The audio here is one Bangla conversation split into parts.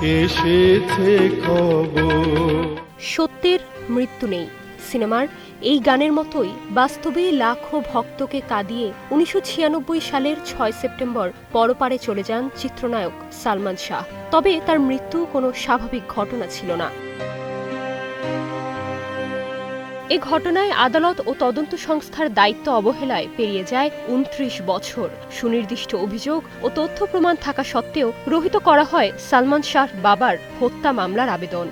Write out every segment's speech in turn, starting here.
এসেছে খবর। সত্যের মৃত্যু নেই সিনেমার এই গানের মতোই বাস্তবে লাখো ভক্তকে কাঁদিয়ে 1996 সালের 6 সেপ্টেম্বর পরপারে চলে যান চিত্রনায়ক সালমান শাহ। তবে তার মৃত্যু কোনো স্বাভাবিক ঘটনা ছিল না। এ ঘটনায় আদালত ও তদন্ত সংস্থার দায়িত্ব অবহেলায় পেরিয়ে যায় 29 বছর। সুনির্দিষ্ট অভিযোগ ও তথ্য প্রমাণ থাকা সত্ত্বেও রহিত করা হয় সালমান শাহর বাবার হত্যা মামলার আবেদন।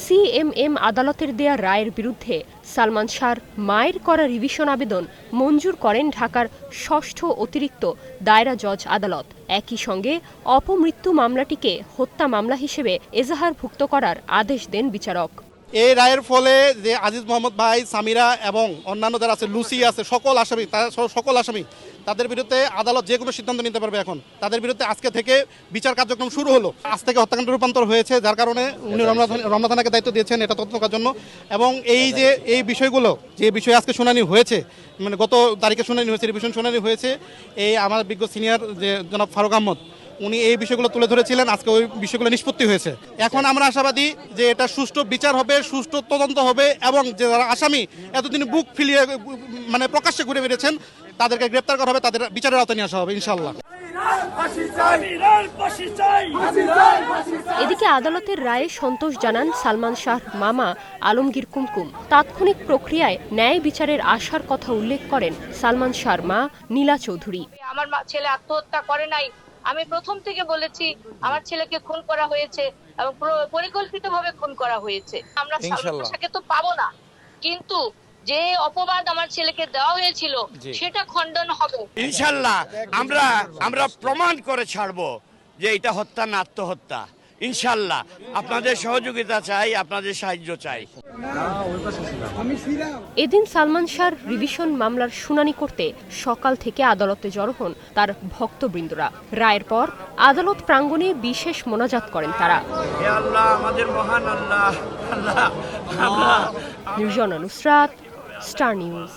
সিএমএম আদালতের দেয়া রায়ের বিরুদ্ধে সালমান শাহর মায়ের করা রিভিশন আবেদন মঞ্জুর করেন ঢাকার ৬ষ্ঠ অতিরিক্ত দায়রা জজ আদালত। একই সঙ্গে অপমৃত্যু মামলাটিকে হত্যা মামলা হিসেবে এজাহারভুক্ত করার আদেশ দেন বিচারক। এই রায়ের ফলে যে আজিজ মোহাম্মদ ভাই, সামিরা এবং অন্যান্য যারা আছে, লুসি আছে, সকল আসামি তাদের বিরুদ্ধে আদালত যে কোনো সিদ্ধান্ত নিতে পারবে। এখন তাদের বিরুদ্ধে আজকে থেকে বিচার কার্যক্রম শুরু হলো। আজ থেকে হত্যাকাণ্ড রূপান্তর হয়েছে, যার কারণে উনি রমনা থানাকে দায়িত্ব দিয়েছেন এটা তদন্ত করার জন্য। এবং এই বিষয়গুলো যে বিষয়ে আজকে শুনানি হয়েছে, মানে গত তারিখে শুনানি হয়েছে, রিভিশন শুনানি হয়েছে, এই আমার বিজ্ঞ সিনিয়র যে জনাব ফারুক আহমদ, উনি এই বিষয়গুলো তুলে ধরেছিলেন। আজকে ওই বিষয়গুলো নিষ্পত্তি হয়েছে। এখন আমরা আশাবাদী যে এটা সুষ্ঠু বিচার হবে, সুষ্ঠু তদন্ত হবে এবং যে যারা আসামি এতদিন বুক ফিলিয়ে মানে প্রকাশ্যে ঘুরে বেরিয়েছেন তাদেরকে গ্রেপ্তার করা হবে, তাদের বিচারের আওতায় নিয়ে আসা হবে ইনশাআল্লাহ। এদিকে আদালতের রায়ে সন্তোষ জানান সালমান শাহর মামা আলমগীর কুমকুম। তাৎক্ষণিক প্রক্রিয়ায় ন্যায় বিচারের আশার কথা উল্লেখ করেন সালমান শাহর মা নীলা চৌধুরী। আমার ছেলে আত্মহত্যা করে নাই, আমি প্রথম থেকে বলেছি আমার ছেলেকে খুন করা হয়েছে এবং পরিকল্পিতভাবে খুন করা হয়েছে। আমরা সালমান শাহকে তো পাবো না, কিন্তু যে অপবাদ আমার ছেলেকে দেওয়া হয়েছিল সেটা খণ্ডন হবে ইনশাআল্লাহ। আমরা প্রমাণ করে ছাড়বো যে এটা হত্যা না আত্মহত্যা। ইনশাআল্লাহ আপনাদের সহযোগিতা চাই, আপনাদের সাহায্য চাই। এদিন সালমান শাহর রিভিশন মামলার শুনানি করতে সকাল থেকে আদালতে জড়ো হন তার ভক্তবৃন্দরা। রায়ের পর আদালত প্রাঙ্গণে বিশেষ মোনাজাত করেন তারা। হে আল্লাহ, আমাদের মহান আল্লাহ। Nirjona Nusrat, Star news.